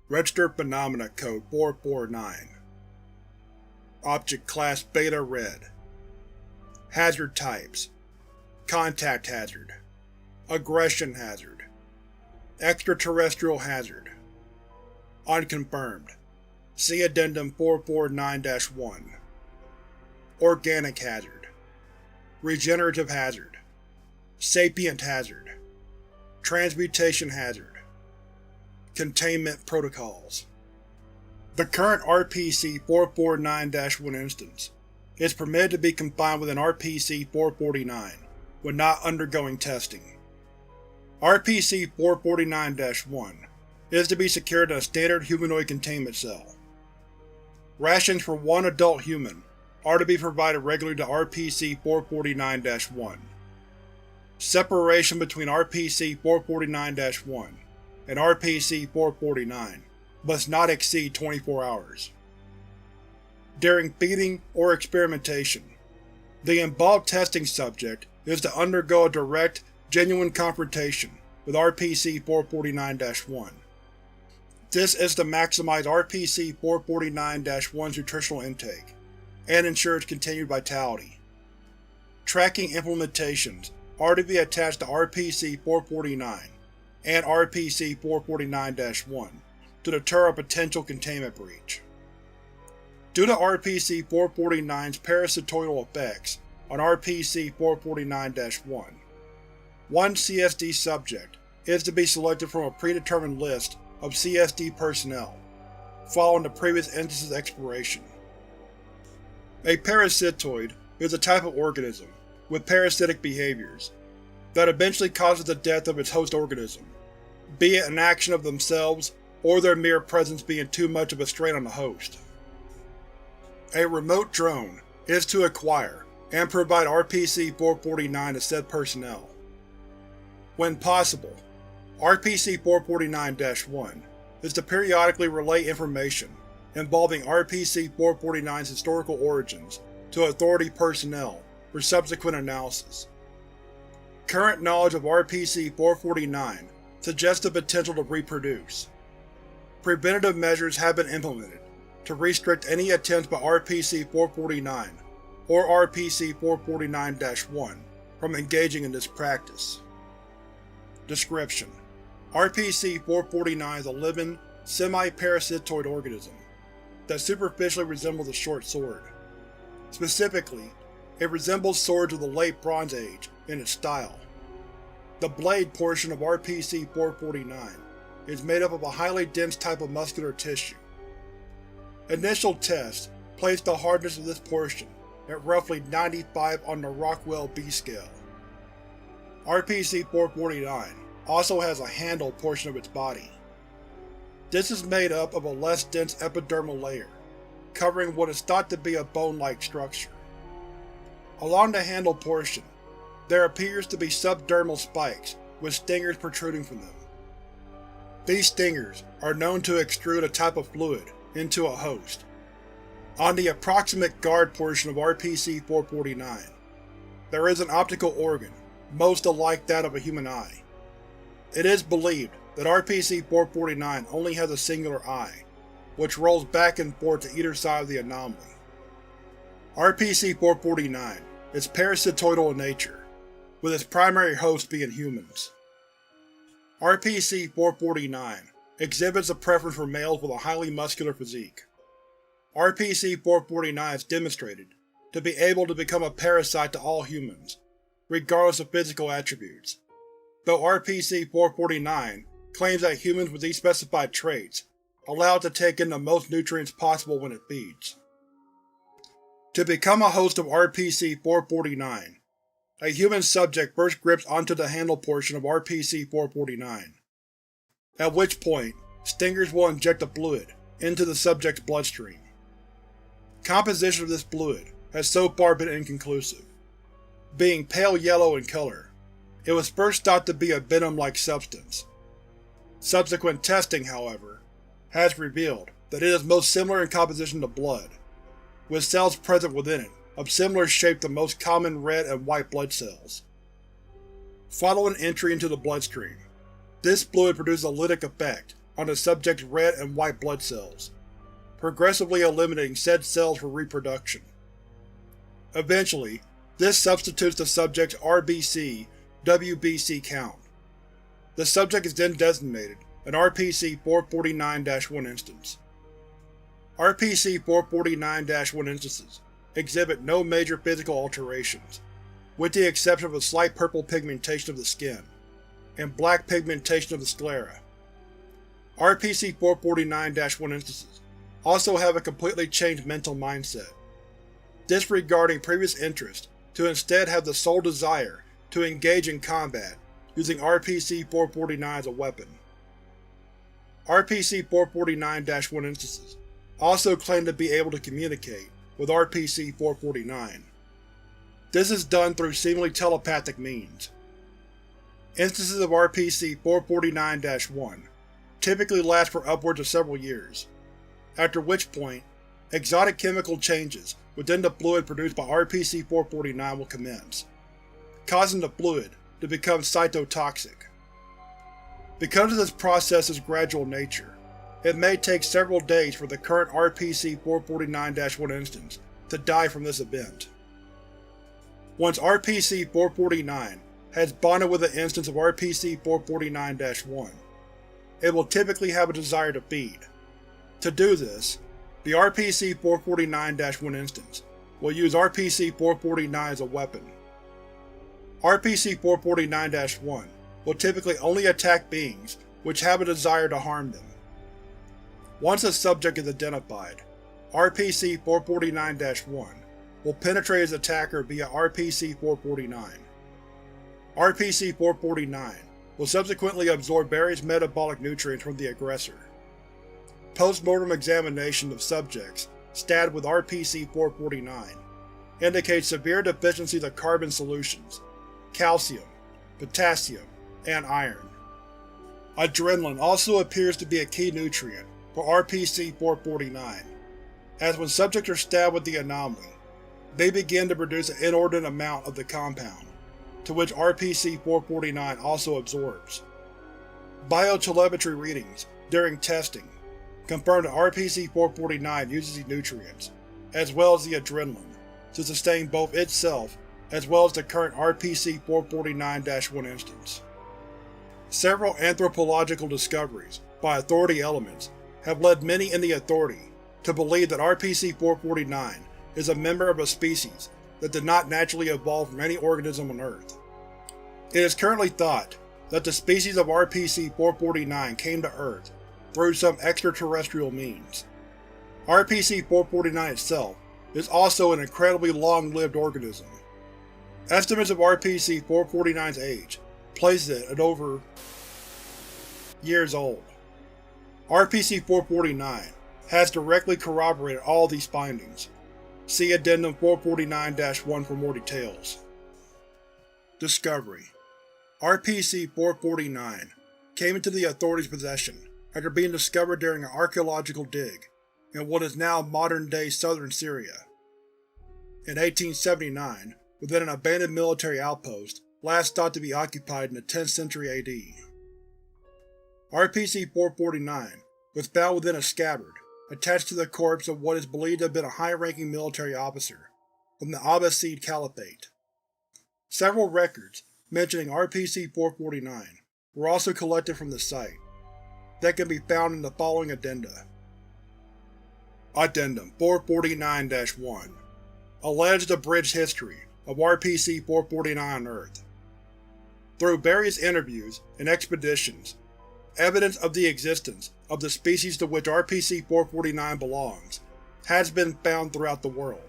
Registered Phenomena Code 449. Object Class Beta Red. Hazard Types: Contact Hazard, Aggression Hazard, Extraterrestrial Hazard. Unconfirmed. See Addendum 449-1. Organic Hazard, Regenerative Hazard, Sapient Hazard, Transmutation Hazard. Containment Protocols. The current RPC-449-1 instance is permitted to be confined within RPC-449 when not undergoing testing. RPC-449-1 is to be secured in a standard humanoid containment cell. Rations for one adult human are to be provided regularly to RPC-449-1. Separation between RPC-449-1 and RPC-449 must not exceed 24 hours. During feeding or experimentation, the involved testing subject is to undergo a direct, genuine confrontation with RPC-449-1. This is to maximize RPC-449-1's nutritional intake and ensure its continued vitality. Tracking implementations are to be attached to RPC-449 and RPC-449-1 to deter a potential containment breach. Due to RPC-449's parasitoidal effects on RPC-449-1, one CSD subject is to be selected from a predetermined list of CSD personnel, following the previous instance's expiration. A parasitoid is a type of organism with parasitic behaviors that eventually causes the death of its host organism, be it an action of themselves or their mere presence being too much of a strain on the host. A remote drone is to acquire and provide RPC-449 to said personnel. When possible, RPC-449-1 is to periodically relay information involving RPC-449's historical origins to Authority personnel for subsequent analysis. Current knowledge of RPC-449 suggests the potential to reproduce. Preventative measures have been implemented to restrict any attempts by RPC-449 or RPC-449-1 from engaging in this practice. Description: RPC-449 is a living, semi-parasitoid organism that superficially resembles a short sword. Specifically, it resembles swords of the Late Bronze Age in its style. The blade portion of RPC-449 is made up of a highly dense type of muscular tissue. Initial tests placed the hardness of this portion at roughly 95 on the Rockwell B scale. RPC-449 also has a handle portion of its body. This is made up of a less dense epidermal layer, covering what is thought to be a bone-like structure. Along the handle portion, there appears to be subdermal spikes with stingers protruding from them. These stingers are known to extrude a type of fluid into a host. On the approximate guard portion of RPC-449, there is an optical organ, most alike that of a human eye. It is believed that RPC-449 only has a singular eye, which rolls back and forth to either side of the anomaly. RPC-449 is parasitoidal in nature, with its primary host being humans. RPC-449 exhibits a preference for males with a highly muscular physique. RPC-449 is demonstrated to be able to become a parasite to all humans, regardless of physical attributes, though RPC-449 claims that humans with these specified traits allow it to take in the most nutrients possible when it feeds. To become a host of RPC-449, a human subject first grips onto the handle portion of RPC-449, at which point stingers will inject the fluid into the subject's bloodstream. Composition of this fluid has so far been inconclusive. Being pale yellow in color, it was first thought to be a venom-like substance. Subsequent testing, however, has revealed that it is most similar in composition to blood, with cells present within it of similar shape to most common red and white blood cells. Following entry into the bloodstream, this fluid produces a lytic effect on the subject's red and white blood cells, progressively eliminating said cells for reproduction. Eventually, this substitutes the subject's RBC-WBC count. The subject is then designated an RPC-449-1 instance. RPC-449-1 instances exhibit no major physical alterations, with the exception of a slight purple pigmentation of the skin and black pigmentation of the sclera. RPC-449-1 instances also have a completely changed mental mindset, disregarding previous interest to instead have the sole desire to engage in combat using RPC-449 as a weapon. RPC-449-1 instances also claim to be able to communicate with RPC-449. This is done through seemingly telepathic means. Instances of RPC-449-1 typically last for upwards of several years, after which point exotic chemical changes within the fluid produced by RPC-449 will commence, causing the fluid to become cytotoxic. Because of this process's gradual nature, it may take several days for the current RPC-449-1 instance to die from this event. Once RPC-449 has bonded with an instance of RPC-449-1, it will typically have a desire to feed. To do this, the RPC-449-1 instance will use RPC-449 as a weapon. RPC-449-1 will typically only attack beings which have a desire to harm them. Once a subject is identified, RPC-449-1 will penetrate his attacker via RPC-449. RPC-449 will subsequently absorb various metabolic nutrients from the aggressor. Post-mortem examination of subjects stabbed with RPC-449 indicates severe deficiencies of carbon solutions, calcium, potassium, and iron. Adrenaline also appears to be a key nutrient for RPC-449, as when subjects are stabbed with the anomaly, they begin to produce an inordinate amount of the compound, to which RPC-449 also absorbs. Biotelemetry readings during testing confirm that RPC-449 uses these nutrients, as well as the adrenaline, to sustain both itself as well as the current RPC-449-1 instance. Several anthropological discoveries by Authority elements have led many in the Authority to believe that RPC-449 is a member of a species that did not naturally evolve from any organism on Earth. It is currently thought that the species of RPC-449 came to Earth through some extraterrestrial means. RPC-449 itself is also an incredibly long-lived organism. Estimates of RPC-449's age place it at over years old. RPC-449 has directly corroborated all these findings. See Addendum 449-1 for more details. Discovery: RPC-449 came into the Authority's possession after being discovered during an archaeological dig in what is now modern-day southern Syria. In 1879, within an abandoned military outpost last thought to be occupied in the 10th century AD. RPC-449 was found within a scabbard attached to the corpse of what is believed to have been a high-ranking military officer from the Abbasid Caliphate. Several records mentioning RPC-449 were also collected from the site, that can be found in the following addenda. Addendum 449-1 Alleged abridged history of RPC-449 on Earth. Through various interviews and expeditions, evidence of the existence of the species to which RPC-449 belongs has been found throughout the world.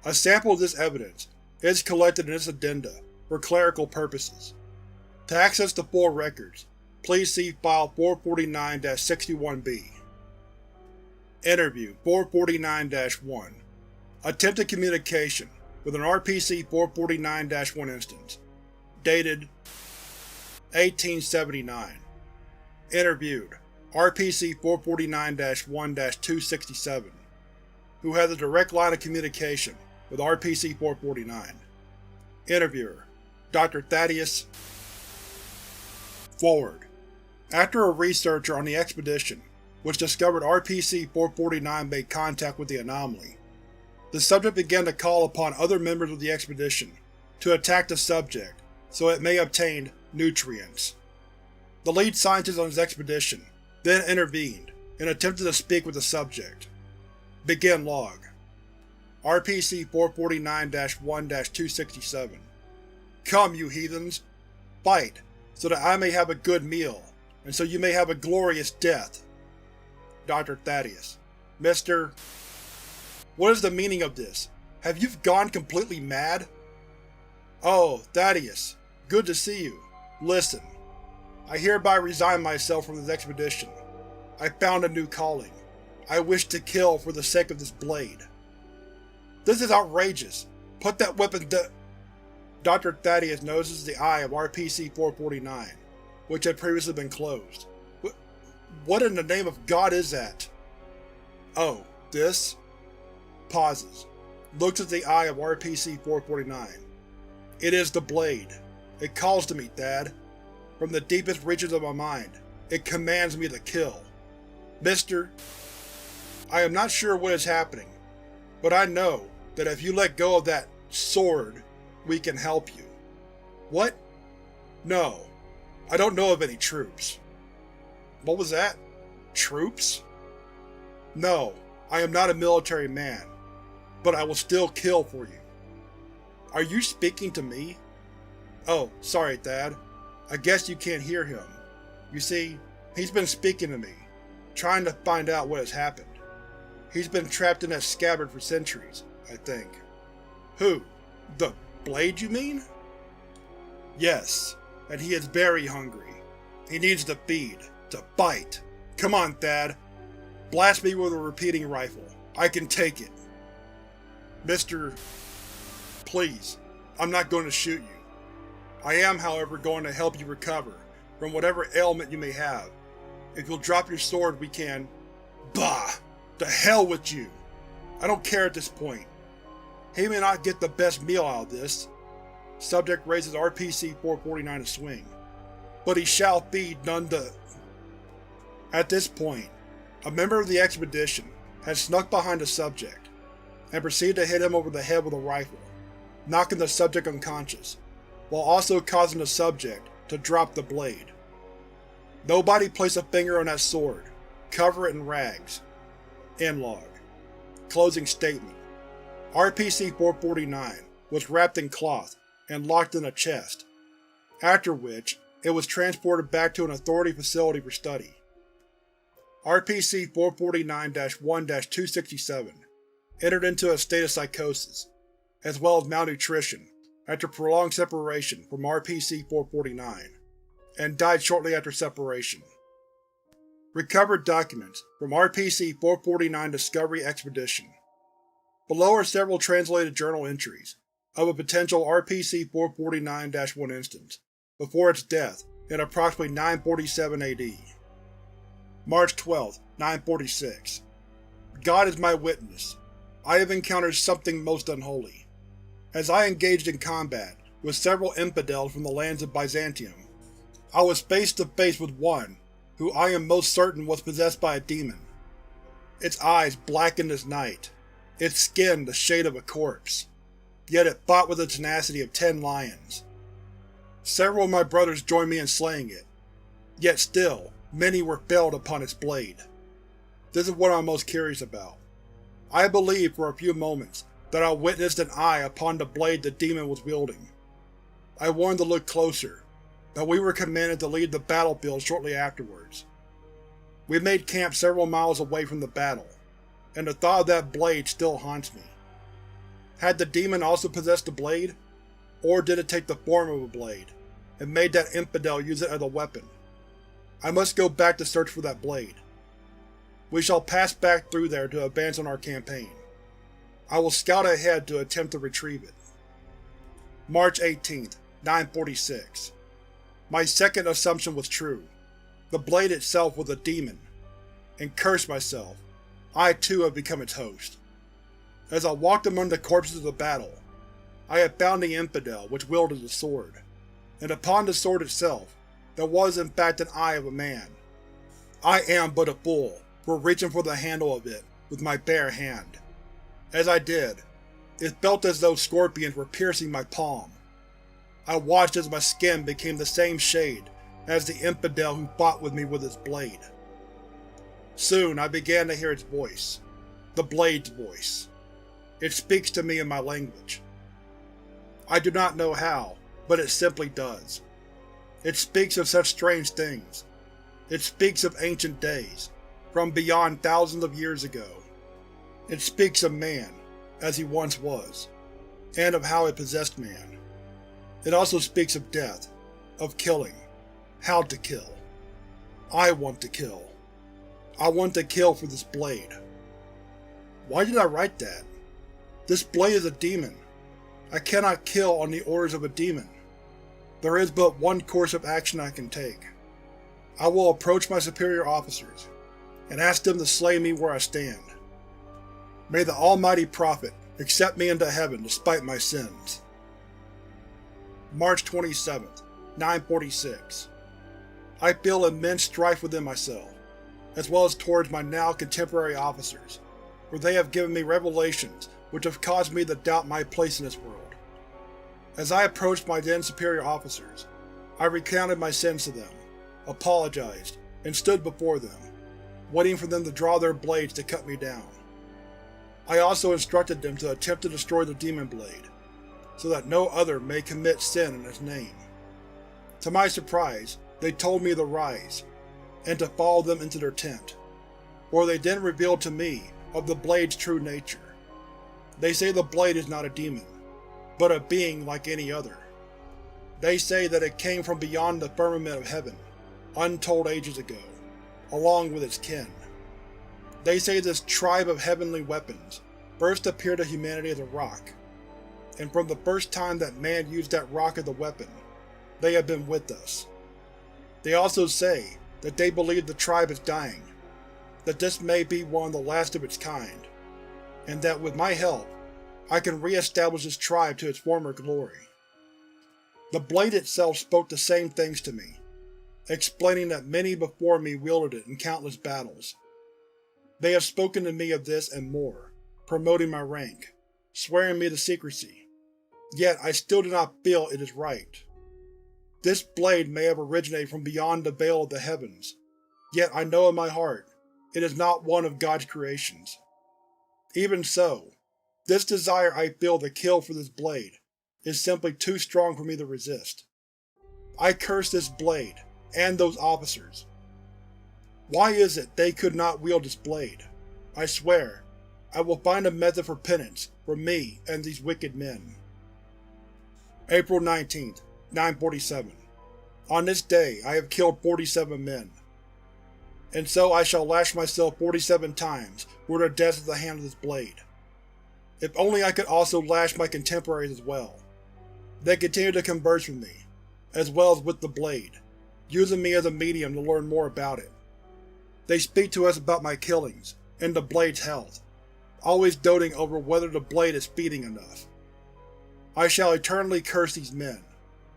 A sample of this evidence is collected in this addenda for clerical purposes. To access the full records, please see File 449-61B. Interview 449-1 Attempted communication with an RPC-449-1 instance. Dated 1879. Interviewed RPC-449-1-267, who has a direct line of communication with RPC-449. Interviewer: Dr. Thaddeus Forward. After a researcher on the expedition, which discovered RPC-449 made contact with the anomaly, the subject began to call upon other members of the expedition to attack the subject so it may obtain nutrients. The lead scientist on his expedition then intervened and attempted to speak with the subject. Begin log. RPC-449-1-267. Come, you heathens! Fight, so that I may have a good meal, and so you may have a glorious death. Dr. Thaddeus. Mr. What is the meaning of this? Have you gone completely mad? Oh, Thaddeus. Good to see you. Listen. I hereby resign myself from this expedition. I found a new calling. I wish to kill for the sake of this blade. This is outrageous. Put that weapon down. Dr. Thaddeus notices the eye of RPC-449, which had previously been closed. What in the name of God is that? Oh, this? Pauses. Looks at the eye of RPC-449. It is the blade. It calls to me, Thad. From the deepest reaches of my mind, it commands me to kill. Mister, I am not sure what is happening, but I know that if you let go of that sword, we can help you. What? No, I don't know of any troops. What was that? Troops? No, I am not a military man, but I will still kill for you. Are you speaking to me? Oh, sorry, Thad. I guess you can't hear him. You see, he's been speaking to me, trying to find out what has happened. He's been trapped in that scabbard for centuries, I think. Who? The blade, you mean? Yes, and he is very hungry. He needs to feed, to bite. Come on, Thad. Blast me with a repeating rifle. I can take it. Mr. Please, I'm not going to shoot you. I am, however, going to help you recover from whatever ailment you may have. If you'll drop your sword, we can… Bah! To hell with you! I don't care at this point. He may not get the best meal out of this. Subject raises RPC-449 to swing. But he shall feed none to… At this point, a member of the expedition had snuck behind the subject and proceeded to hit him over the head with a rifle, knocking the subject unconscious, while also causing the subject to drop the blade. Nobody place a finger on that sword. Cover it in rags. End log. Closing statement. RPC-449 was wrapped in cloth and locked in a chest, after which it was transported back to an Authority facility for study. RPC-449-1-267 entered into a state of psychosis, as well as malnutrition, after prolonged separation from RPC-449, and died shortly after separation. Recovered documents from RPC-449 Discovery Expedition. Below are several translated journal entries of a potential RPC-449-1 instance before its death in approximately 947 AD. March 12, 946. God is my witness. I have encountered something most unholy. As I engaged in combat with several infidels from the lands of Byzantium, I was face to face with one who I am most certain was possessed by a demon. Its eyes blackened as night, its skin the shade of a corpse, yet it fought with the tenacity of 10 lions. Several of my brothers joined me in slaying it, yet still many were felled upon its blade. This is what I'm most curious about. I believed for a few moments that I witnessed an eye upon the blade the demon was wielding. I wanted to look closer, but we were commanded to leave the battlefield shortly afterwards. We made camp several miles away from the battle, and the thought of that blade still haunts me. Had the demon also possessed the blade? Or did it take the form of a blade, and made that infidel use it as a weapon? I must go back to search for that blade. We shall pass back through there to advance on our campaign. I will scout ahead to attempt to retrieve it. March 18th, 946. My second assumption was true. The blade itself was a demon, and cursed myself, I too have become its host. As I walked among the corpses of the battle, I had found the infidel which wielded the sword, and upon the sword itself that was in fact an eye of a man. I am but a fool for reaching for the handle of it with my bare hand. As I did, it felt as though scorpions were piercing my palm. I watched as my skin became the same shade as the infidel who fought with me with his blade. Soon I began to hear its voice, the blade's voice. It speaks to me in my language. I do not know how, but it simply does. It speaks of such strange things. It speaks of ancient days, from beyond thousands of years ago. It speaks of man, as he once was, and of how it possessed man. It also speaks of death, of killing, how to kill. I want to kill. I want to kill for this blade. Why did I write that? This blade is a demon. I cannot kill on the orders of a demon. There is but one course of action I can take. I will approach my superior officers, and ask them to slay me where I stand. May the Almighty Prophet accept me into heaven despite my sins. March 27th, 946. I feel immense strife within myself, as well as towards my now contemporary officers, for they have given me revelations which have caused me to doubt my place in this world. As I approached my then superior officers, I recounted my sins to them, apologized, and stood before them, waiting for them to draw their blades to cut me down. I also instructed them to attempt to destroy the demon blade, so that no other may commit sin in its name. To my surprise, they told me to rise, and to follow them into their tent, where they then revealed to me of the blade's true nature. They say the blade is not a demon, but a being like any other. They say that it came from beyond the firmament of heaven, untold ages ago, along with its kin. They say this tribe of heavenly weapons first appeared to humanity as a rock, and from the first time that man used that rock as a weapon, they have been with us. They also say that they believe the tribe is dying, that this may be one of the last of its kind, and that with my help, I can re-establish this tribe to its former glory. The blade itself spoke the same things to me, explaining that many before me wielded it in countless battles. They have spoken to me of this and more, promoting my rank, swearing me to secrecy, yet I still do not feel it is right. This blade may have originated from beyond the veil of the heavens, yet I know in my heart it is not one of God's creations. Even so, this desire I feel to kill for this blade is simply too strong for me to resist. I curse this blade, and those officers. Why is it they could not wield this blade? I swear, I will find a method for penance for me and these wicked men. April 19th, 947. On this day I have killed 47 men. And so I shall lash myself 47 times for their deaths at the hand of this blade. If only I could also lash my contemporaries as well. They continue to converse with me, as well as with the blade, using me as a medium to learn more about it. They speak to us about my killings, and the blade's health, always doting over whether the blade is feeding enough. I shall eternally curse these men,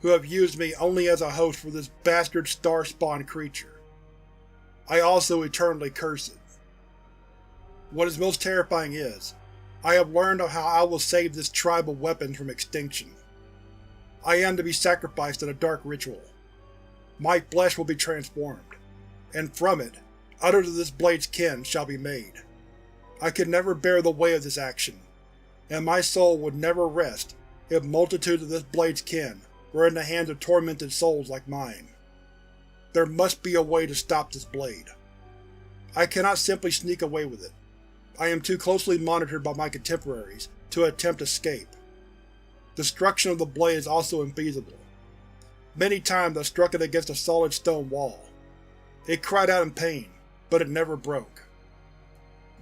who have used me only as a host for this bastard star-spawned creature. I also eternally curse it. What is most terrifying is, I have learned of how I will save this tribe of weapons from extinction. I am to be sacrificed in a dark ritual. My flesh will be transformed, and from it, others of this blade's kin shall be made. I could never bear the weight of this action, and my soul would never rest if multitudes of this blade's kin were in the hands of tormented souls like mine. There must be a way to stop this blade. I cannot simply sneak away with it. I am too closely monitored by my contemporaries to attempt escape. Destruction of the blade is also infeasible. Many times I struck it against a solid stone wall. It cried out in pain, but it never broke.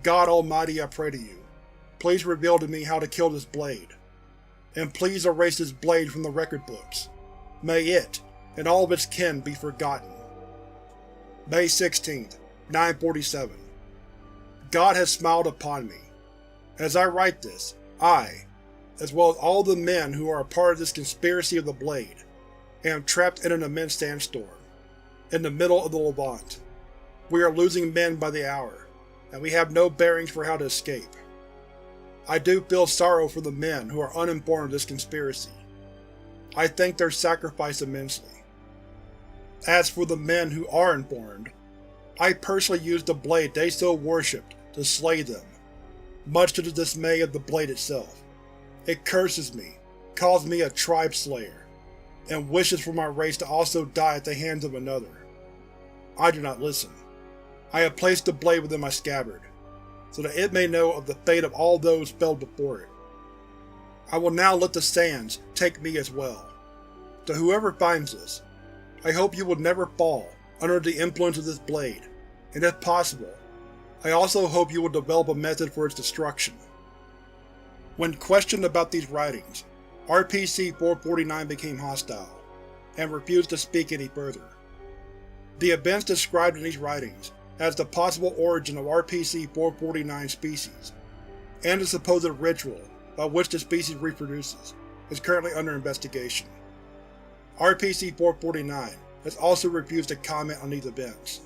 God Almighty, I pray to you, please reveal to me how to kill this blade. And please erase this blade from the record books. May it, and all of its kin, be forgotten. May 16th, 947. God has smiled upon me. As I write this, I, as well as all the men who are a part of this conspiracy of the blade, am trapped in an immense sandstorm. in the middle of the Levant. We are losing men by the hour, and we have no bearings for how to escape. I do feel sorrow for the men who are uninformed of this conspiracy. I thank their sacrifice immensely. As for the men who are informed, I personally used the blade they so worshipped to slay them, much to the dismay of the blade itself. It curses me, calls me a tribe slayer, and wishes for my race to also die at the hands of another. I do not listen. I have placed the blade within my scabbard, so that it may know of the fate of all those felled before it. I will now let the sands take me as well. To whoever finds this, I hope you will never fall under the influence of this blade, and if possible, I also hope you will develop a method for its destruction. When questioned about these writings, RPC-449 became hostile, and refused to speak any further. The events described in these writings as the possible origin of RPC-449 species, and the supposed ritual by which the species reproduces, is currently under investigation. RPC-449 has also refused to comment on these events.